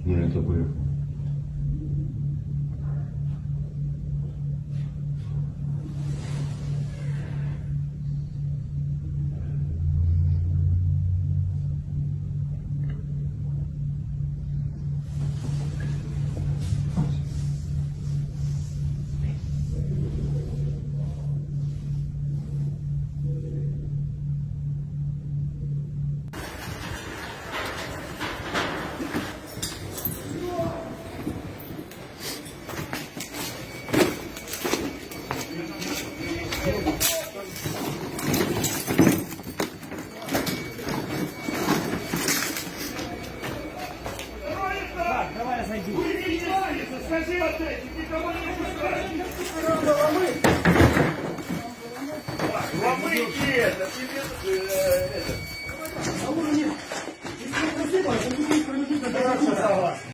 Ну, это поехал. Давай, зайди. Скажи вот эти, никого не пускай. Ломыки это, тебе это. А вы мне, если не спасибо, то не проведите до конца.